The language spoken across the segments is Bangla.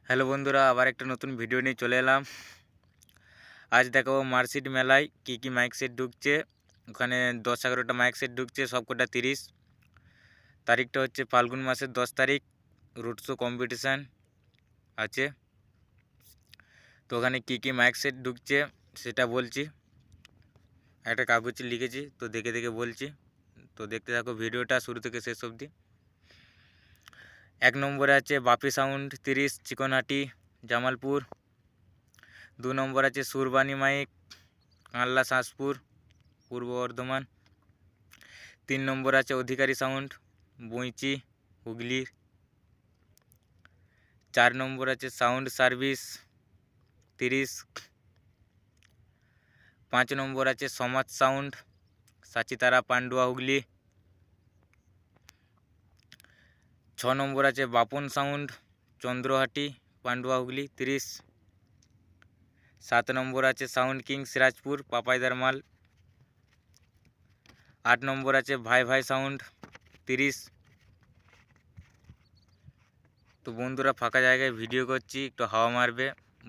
হ্যালো বন্ধুরা, আবার একটা নতুন ভিডিও নিয়ে চলে এলাম। আজ দেখাবো মার্কশিট মেলায় কী কী মাইক সেট ঢুকছে। ওখানে 10-11টা মাইক সেট ঢুকছে, সবকটা 30। তারিখটা হচ্ছে ফাল্গুন মাসের 10 তারিখ। রুট শো কম্পিটিশান আছে। তো ওখানে কী কী মাইক সেট ঢুকছে সেটা বলছি। একটা কাগজে লিখেছি, তো দেখে দেখে বলছি। তো দেখতে থাকো ভিডিওটা শুরু থেকে শেষ অবধি। 1 নম্বরে আছে বাপি সাউন্ড 30, চিকনহাটি, জামালপুর। 2 নম্বর আছে সুরবানি মাইক, কানলা, শাঁসপুর, পূর্ব বর্ধমান। 3 নম্বর আছে অধিকারী সাউন্ড, বইচি, হুগলির। 4 নম্বর আছে সাউন্ড সার্ভিস 30। 5 নম্বর আছে সমাজ সাউন্ড, সাচিতারা, পান্ডুয়া, হুগলি। 6 নম্বর আছে বাপন সাউন্ড, চন্দ্রহাটি, পান্ডুয়া, হুগলি 30। 7 নম্বর আছে সাউন্ড কিং, সিরাজপুর, পাপাইদার মাল। 8 নম্বর আছে ভাই ভাই সাউন্ড 30। তো বন্ধুরা, ফাঁকা জায়গায় ভিডিও করছি, একটু হাওয়া মারবে,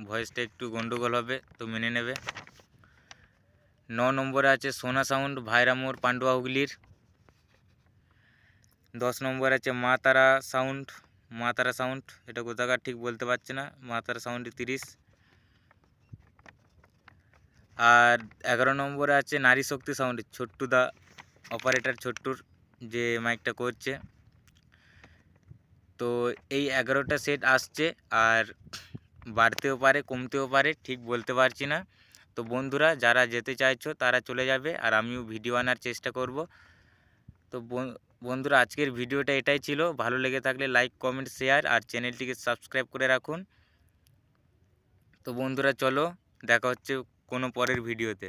ভয়েসটা একটু গন্ডগোল হবে, তো মেনে নেবে। 9 নম্বরে আছে সোনা সাউন্ড, ভাইরামোর, পান্ডুয়া, হুগলির। 10 নম্বর আছে মা তারা সাউন্ড, মা তারা সাউন্ড, এটা কোথাকার ঠিক বলতে পারছি না, মা তারা সাউন্ড 30। আর 11 নম্বরে আছে নারী শক্তি সাউন্ড, ছোট্টু দা অপারেটর, ছোট্টুর যে মাইকটা করছে। তো এই 11টা সেট আসছে, আর বাড়তেও পারে কমতেও পারে, ঠিক বলতে পারছি না। তো বন্ধুরা, যারা যেতে চাইছো তারা চলে যাবে, আর আমিও ভিডিও আনার চেষ্টা করব। তো বন্ধুরা, আজকের ভিডিওটা এটাই ছিল। ভালো লেগে থাকলে লাইক, কমেন্ট, শেয়ার আর চ্যানেলটিকে সাবস্ক্রাইব করে রাখুন। তো বন্ধুরা, চলো দেখা হচ্ছে কোনো পরের ভিডিওতে।